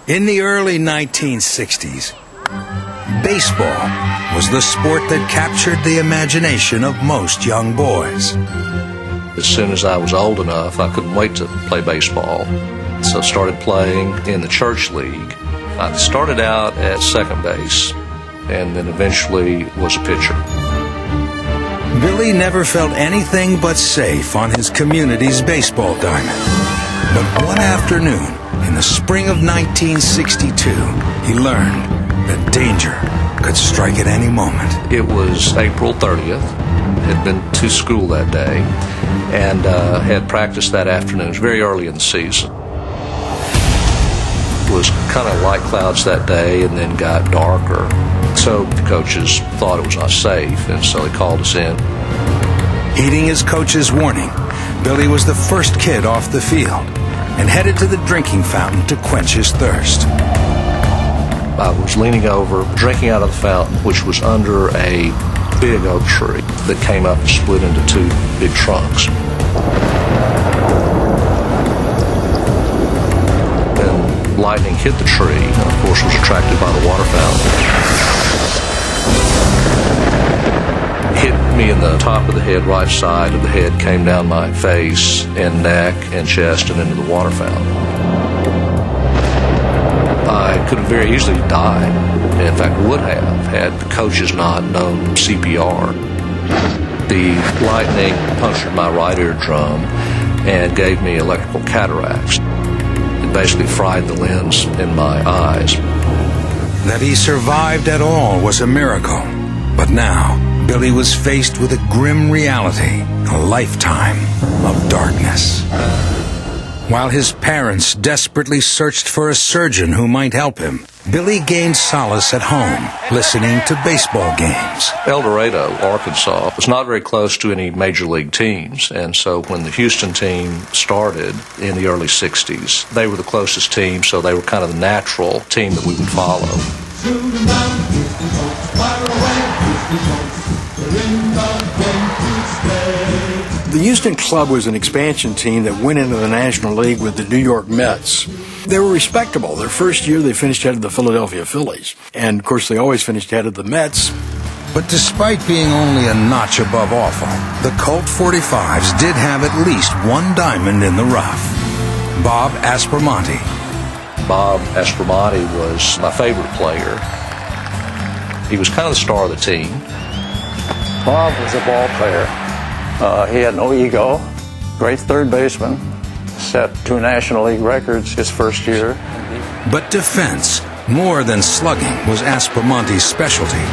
In the early 1960s, baseball was the sport that captured the imagination of most young boys. As soon as I was old enough, I couldn't wait to play baseball. So I started playing in the church league. I started out at second base and then eventually was a pitcher. Billy never felt anything but safe on his community's baseball diamond. But one afternoon, in the spring of 1962, he learned that danger could strike at any moment. It was April 30th. Had been to school that day and had practiced that afternoon. It was very early in the season. It was kind of light clouds that day and then got darker. So the coaches thought it was not safe, and so they called us in. Heeding his coach's warning, Billy was the first kid off the field and headed to the drinking fountain to quench his thirst. I was leaning over, drinking out of the fountain, which was under a big oak tree that came up and split into two big trunks. Then lightning hit the tree, and of course was attracted by the water fountain. Hit me in the top of the head, right side of the head, came down my face and neck and chest and into the water fountain. I could have very easily died. In fact, would have had the coaches not known CPR. The lightning punctured my right eardrum and gave me electrical cataracts. It basically fried the lens in my eyes. That he survived at all was a miracle. But now, Billy was faced with a grim reality, a lifetime of darkness. While his parents desperately searched for a surgeon who might help him, Billy gained solace at home, listening to baseball games. El Dorado, Arkansas, was not very close to any major league teams, and so when the Houston team started in the early 60s, they were the closest team, so they were kind of the natural team that we would follow. The Houston Club was an expansion team that went into the National League with the New York Mets. They were respectable. Their first year, they finished ahead of the Philadelphia Phillies. And, of course, they always finished ahead of the Mets. But despite being only a notch above awful, the Colt 45s did have at least one diamond in the rough. Bob Aspromonte. Bob Aspromonte was my favorite player. He was kind of the star of the team. Bob was a ball player. He had no ego. Great third baseman. Set 2 National League records his first year. But defense, more than slugging, was Aspromonte's specialty,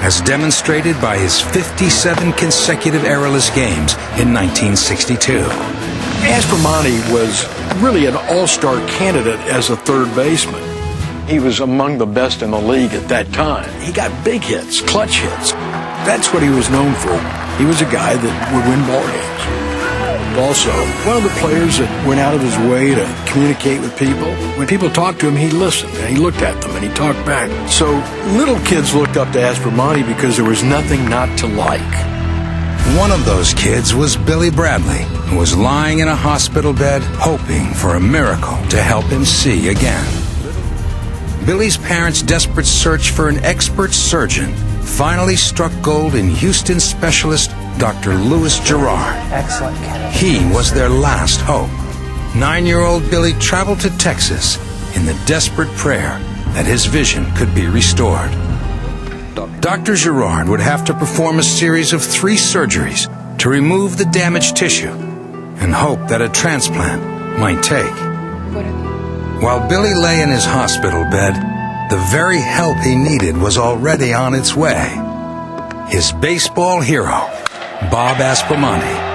as demonstrated by his 57 consecutive errorless games in 1962. Aspromonte was really an all-star candidate as a third baseman. He was among the best in the league at that time. He got big hits, clutch hits. That's what he was known for. He was a guy that would win ball games. Also, one of the players that went out of his way to communicate with people. When people talked to him, he listened, and he looked at them, and he talked back. So little kids looked up to Aspromonte because there was nothing not to like. One of those kids was Billy Bradley, who was lying in a hospital bed hoping for a miracle to help him see again. Billy's parents' desperate search for an expert surgeon finally struck gold in Houston specialist Dr. Louis Gerard. Excellent. He was their last hope. 9-year-old Billy traveled to Texas in the desperate prayer that his vision could be restored. Dr. Gerard would have to perform a series of 3 surgeries to remove the damaged tissue and hope that a transplant might take. While Billy lay in his hospital bed, the very help he needed was already on its way. His baseball hero, Bob Aspromonte.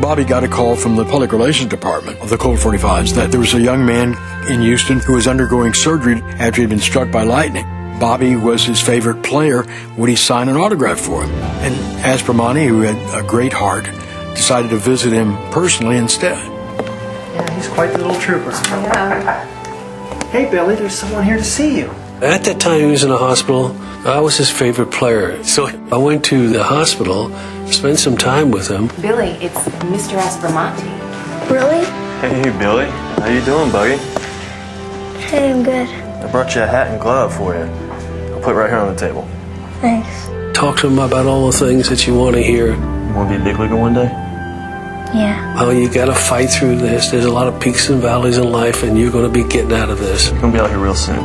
Bobby got a call from the public relations department of the Colt 45s that there was a young man in Houston who was undergoing surgery after he'd been struck by lightning. Bobby was his favorite player. Would he sign an autograph for him? And Aspromonte, who had a great heart, decided to visit him personally instead. Yeah, he's quite the little trooper. Yeah. Hey, Billy, there's someone here to see you. At that time he was in the hospital, I was his favorite player. So I went to the hospital, spent some time with him. Billy, it's Mr. Aspromonte. Really? Hey, Billy. How you doing, buddy? Hey, I'm good. I brought you a hat and glove for you. I'll put it right here on the table. Thanks. Talk to him about all the things that you want to hear. You want to be a big leaguer one day? Yeah. How you got to fight through this. There's a lot of peaks and valleys in life, and you're going to be getting out of this. You're going to be out here real soon.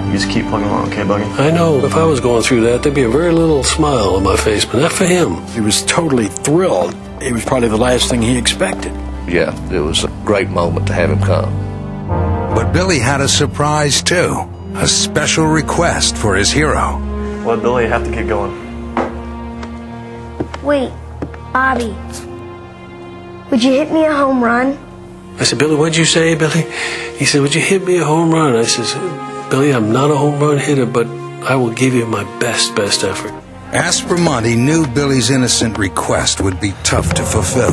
You just keep plugging along, okay, Buggy? I know. If I was going through that, there'd be a very little smile on my face, but not for him. He was totally thrilled. It was probably the last thing he expected. Yeah, it was a great moment to have him come. But Billy had a surprise too. A special request for his hero. Well, Billy, you have to get going. Wait, Bobby. Would you hit me a home run? I said, Billy, what'd you say, Billy? He said, would you hit me a home run? I said, Billy, I'm not a home run hitter, but I will give you my best effort. Aspromonte knew Billy's innocent request would be tough to fulfill.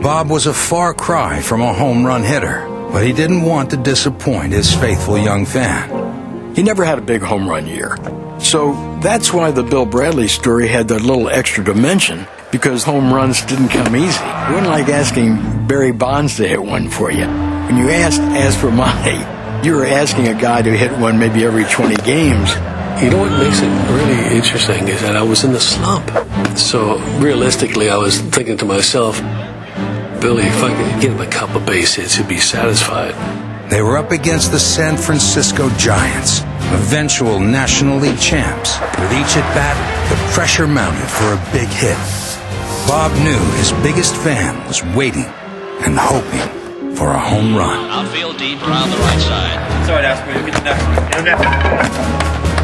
Bob was a far cry from a home run hitter, but he didn't want to disappoint his faithful young fan. He never had a big home run year. So that's why the Bill Bradley story had that little extra dimension, because home runs didn't come easy. It wasn't like asking Barry Bonds to hit one for you. When you asked Aspromonte, you were asking a guy to hit one maybe every 20 games. You know what makes it really interesting is that I was in the slump. So realistically, I was thinking to myself, Billy, if I could get him a couple base hits, he'd be satisfied. They were up against the San Francisco Giants, eventual National League champs. With each at-bat, the pressure mounted for a big hit. Bob knew his biggest fan was waiting and hoping for a home run. Outfield deep around the right side. Sorry, Asper, you'll get the next one. Get the next one.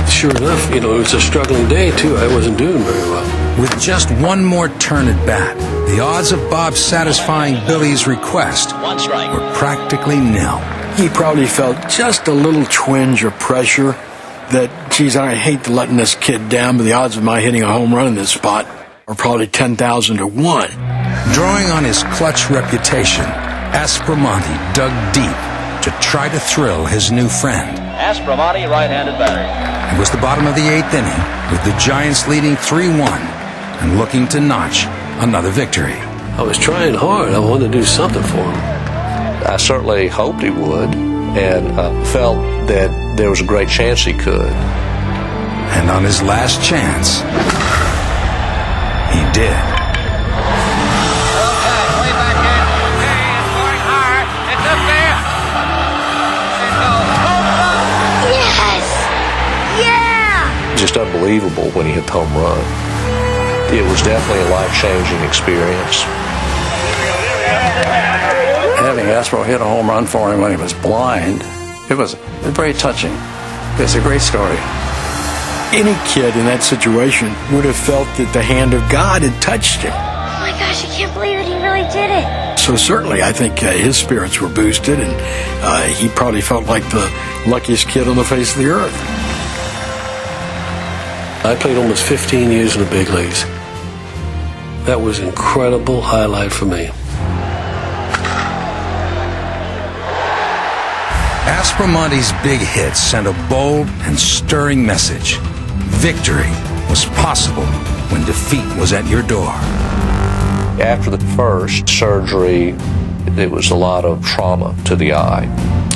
Sure enough, it was a struggling day, too. I wasn't doing very well. With just one more turn at bat, the odds of Bob satisfying Billy's request were practically nil. He probably felt just a little twinge of pressure that, geez, I hate letting this kid down, but the odds of my hitting a home run in this spot are probably 10,000 to 1. Drawing on his clutch reputation, Aspromonte dug deep to try to thrill his new friend. Aspromonte, right-handed batter. It was the bottom of the 8th inning, with the Giants leading 3-1 and looking to notch another victory. I was trying hard. I wanted to do something for him. I certainly hoped he would, and felt that there was a great chance he could. And on his last chance, he did. Okay, way back in. Hey, it's going hard. It's up there. Yes! Yeah! Just unbelievable when he hit the home run. It was definitely a life-changing experience. Having Aspro hit a home run for him when he was blind, it was very touching. It's a great story. Any kid in that situation would have felt that the hand of God had touched him. Oh my gosh, I can't believe it. He really did it. So certainly I think his spirits were boosted, and he probably felt like the luckiest kid on the face of the earth. I played almost 15 years in the big leagues. That was an incredible highlight for me. Aspromonte's big hit sent a bold and stirring message. Victory was possible when defeat was at your door. After the first surgery, there was a lot of trauma to the eye.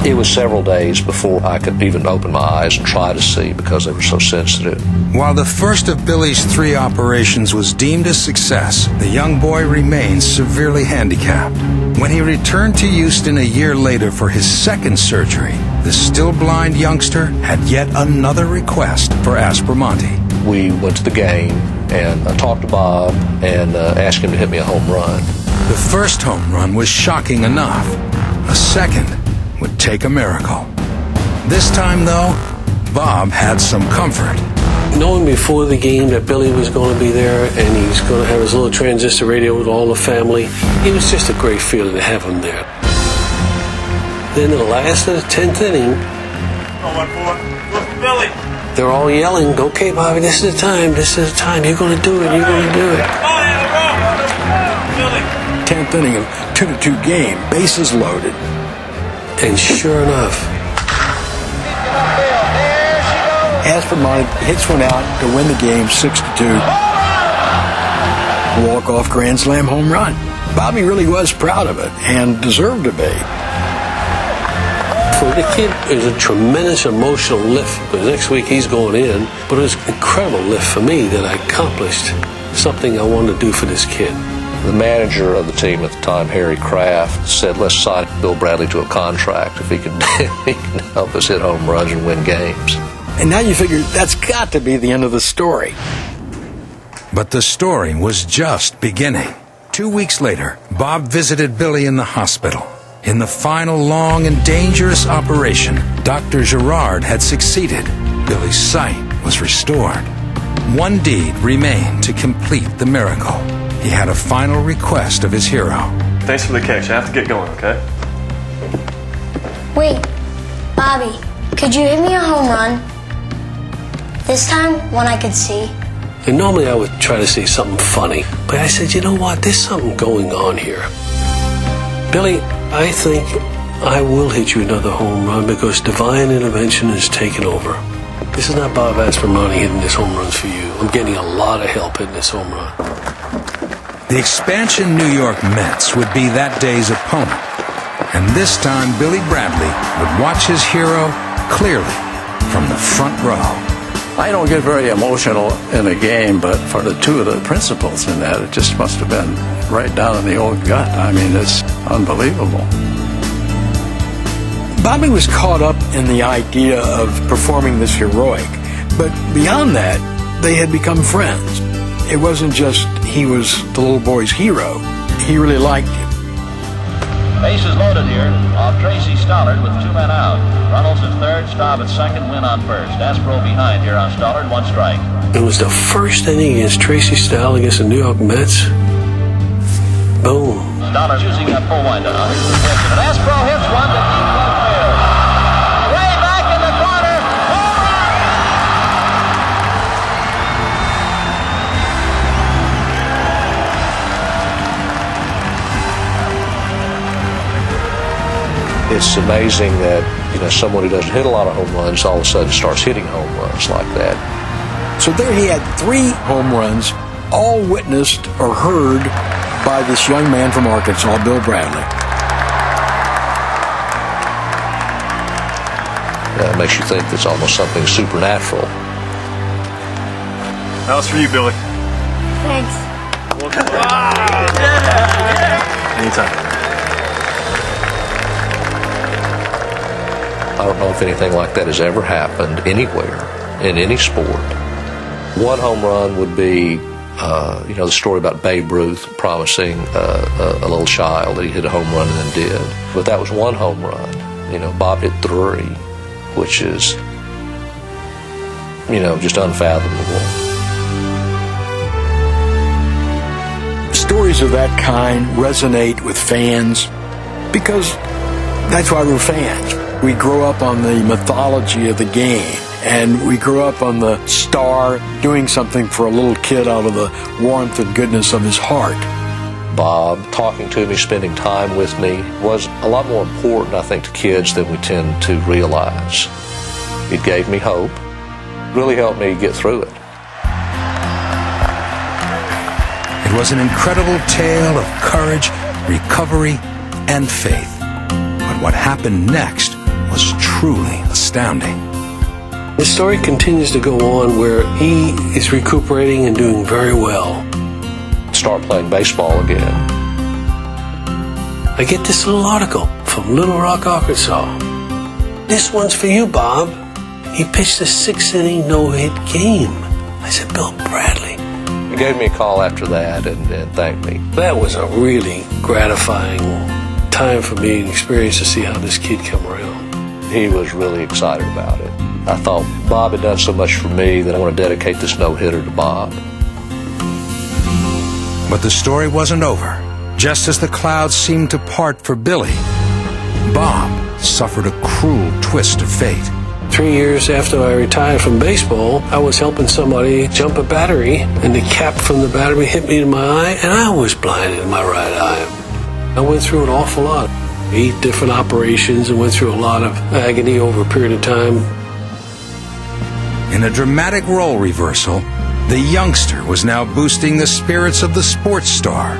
It was several days before I could even open my eyes and try to see because they were so sensitive. While the first of Billy's 3 operations was deemed a success, the young boy remained severely handicapped. When he returned to Houston a year later for his second surgery, the still blind youngster had yet another request for Aspromonte. We went to the game and I talked to Bob and asked him to hit me a home run. The first home run was shocking enough. A second would take a miracle. This time, though, Bob had some comfort. Knowing before the game that Billy was going to be there and he's going to have his little transistor radio with all the family, it was just a great feeling to have him there. Then the last of the 10th inning, Billy. they're all yelling, okay, Bobby, this is the time, you're going to do it, you're going to do it. 10th inning of 2-2 game, bases loaded. And sure enough, Aspromonte hits one out to win the game 6-2. Walk-off grand slam home run. Bobby really was proud of it and deserved to be. for for the kid, it was a tremendous emotional lift. Because next week he's going in, but it was an incredible lift for me that I accomplished something I wanted to do for this kid. The manager of the team at the time, Harry Kraft, said, let's sign Bill Bradley to a contract if he can help us hit home runs and win games. And now you figure that's got to be the end of the story. But the story was just beginning. 2 weeks later, Bob visited Billy in the hospital. In the final long and dangerous operation, Dr. Gerard had succeeded. Billy's sight was restored. One deed remained to complete the miracle. He had a final request of his hero. Thanks for the catch. I have to get going, okay? Wait, Bobby, could you hit me a home run? This time, one I could see. And normally I would try to say something funny, but I said, you know what, there's something going on here. Billy, I think I will hit you another home run because divine intervention has taken over. This is not Bob Aspromonte hitting this home runs for you. I'm getting a lot of help hitting this home run. The expansion New York Mets would be that day's opponent. And this time, Billy Bradley would watch his hero clearly from the front row. I don't get very emotional in a game, but for the two of the principals in that, it just must have been right down in the old gut. I mean, it's unbelievable. Bobby was caught up in the idea of performing this heroic, but beyond that, they had become friends. It wasn't just he was the little boy's hero. He really liked him. Bases loaded here off Tracy Stollard with 2 men out. Runnels at third, Staub at second, Wynn on first. Aspro behind here on Stollard, 1 strike. It was the first inning against Tracy Stollard against the New York Mets. Boom. Stollard using that full wind on. And Aspro hits one to deep left field. Way back in the corner. Home run! It's amazing that, someone who doesn't hit a lot of home runs all of a sudden starts hitting home runs like that. So there he had 3 home runs, all witnessed or heard by this young man from Arkansas, Bill Bradley. It makes you think it's almost something supernatural. That was for you, Billy. Thanks. Anytime. I don't know if anything like that has ever happened anywhere in any sport. One home run would be, the story about Babe Ruth promising a little child that he hit a home run and then did. But that was one home run. Bob hit 3, which is, just unfathomable. Stories of that kind resonate with fans because that's why we're fans. We grow up on the mythology of the game, and we grew up on the star doing something for a little kid out of the warmth and goodness of his heart. Bob talking to me, spending time with me was a lot more important, I think, to kids than we tend to realize. It gave me hope, really helped me get through it. It was an incredible tale of courage, recovery, and faith. But what happened next was truly astounding. The story continues to go on where he is recuperating and doing very well. Start playing baseball again. I get this little article from Little Rock, Arkansas. This one's for you, Bob. He pitched a 6-inning no-hit game. I said, Bill Bradley. He gave me a call after that and thanked me. That was a really gratifying time for me and experience to see how this kid come around. He was really excited about it. I thought Bob had done so much for me that I want to dedicate this no-hitter to Bob. But the story wasn't over. Just as the clouds seemed to part for Billy, Bob suffered a cruel twist of fate. 3 years after I retired from baseball, I was helping somebody jump a battery, and the cap from the battery hit me in my eye, and I was blinded in my right eye. I went through an awful lot. 8 different operations and went through a lot of agony over a period of time. In a dramatic role reversal, the youngster was now boosting the spirits of the sports star,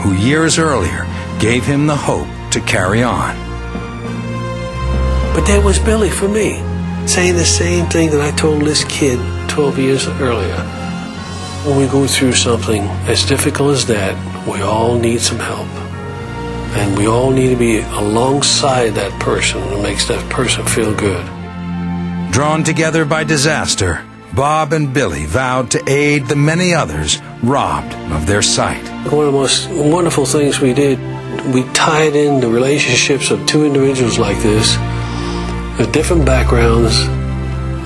who years earlier gave him the hope to carry on. But that was Billy for me, saying the same thing that I told this kid 12 years earlier. When we go through something as difficult as that, we all need some help. And we all need to be alongside that person who makes that person feel good. Drawn together by disaster, Bob and Billy vowed to aid the many others robbed of their sight. One of the most wonderful things we did, we tied in the relationships of two individuals like this, with different backgrounds,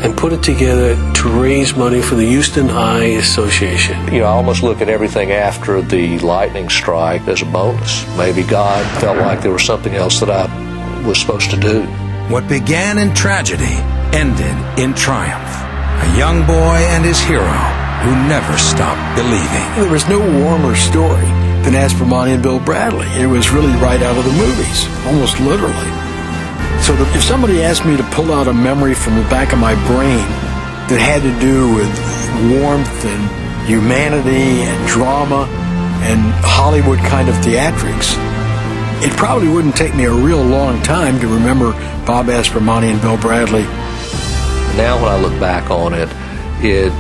and put it together to raise money for the Houston Eye Association. I almost look at everything after the lightning strike as a bonus. Maybe God felt like there was something else that I was supposed to do. What began in tragedy ended in triumph. A young boy and his hero who never stopped believing. There was no warmer story than Aspromonte and Bill Bradley. It was really right out of the movies, almost literally. So if somebody asked me to pull out a memory from the back of my brain that had to do with warmth and humanity and drama and Hollywood kind of theatrics, it probably wouldn't take me a real long time to remember Bob Aspromonte and Bill Bradley. Now when I look back on it, it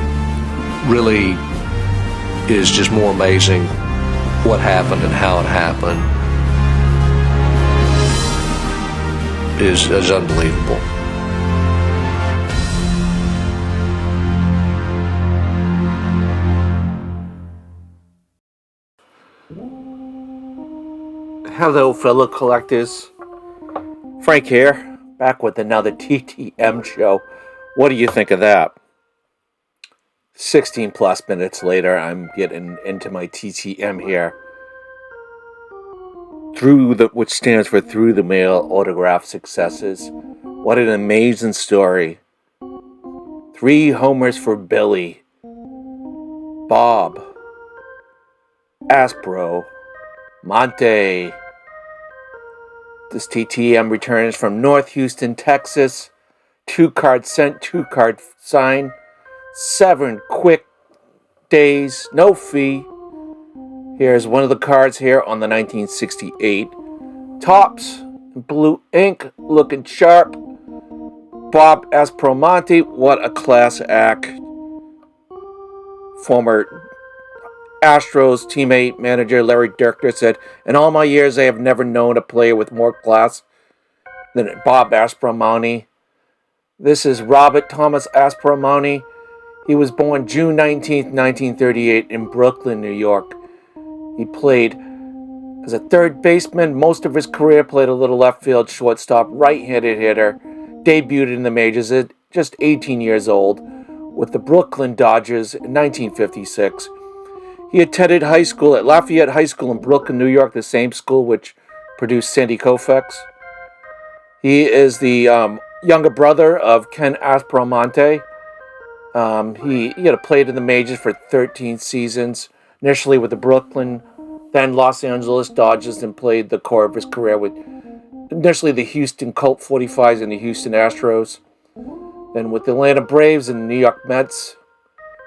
really is just more amazing what happened and how it happened is unbelievable. Hello, fellow collectors. Frank here, back with another TTM show. What do you think of that? 16 plus minutes later, I'm getting into my TTM here. Which stands for Through the Mail Autograph Successes. What an amazing story. 3 homers for Billy, Bob, Aspromonte. This TTM returns from North Houston, Texas. 2 card sent, 2 card signed. 7 quick days, no fee. Here's one of the cards here on the 1968. Tops, blue ink, looking sharp. Bob Aspromonte, what a class act. Former Astros teammate, manager Larry Dirkner said, "In all my years, I have never known a player with more class than Bob Aspromonte." This is Robert Thomas Aspromonte. He was born June 19th, 1938 in Brooklyn, New York. He played as a third baseman. Most of his career played a little left field, shortstop, right-handed hitter. Debuted in the majors at just 18 years old with the Brooklyn Dodgers in 1956. He attended high school at Lafayette High School in Brooklyn, New York, the same school which produced Sandy Koufax. He is the younger brother of Ken Aspromonte. He had played in the majors for 13 seasons, initially with the Brooklyn, then Los Angeles Dodgers, and played the core of his career with initially the Houston Colt 45s and the Houston Astros, then with the Atlanta Braves and the New York Mets.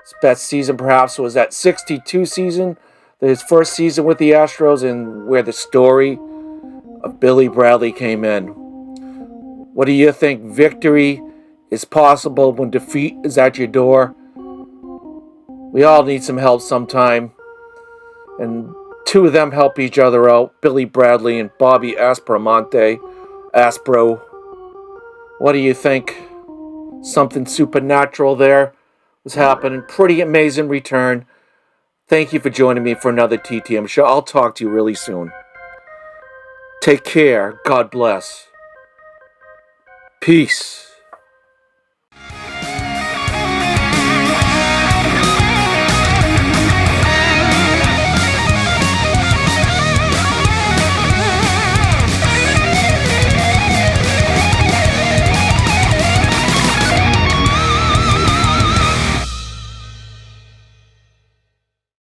His best season perhaps was that 62 season, his first season with the Astros, and where the story of Billy Bradley came in. What do you think? Victory is possible when defeat is at your door. We all need some help sometime, and 2 of them help each other out, Billy Bradley and Bobby Aspromonte. Aspro. What do you think? Something supernatural there was happening. Pretty amazing return. Thank you for joining me for another TTM show. I'll talk to you really soon. Take care. God bless. Peace.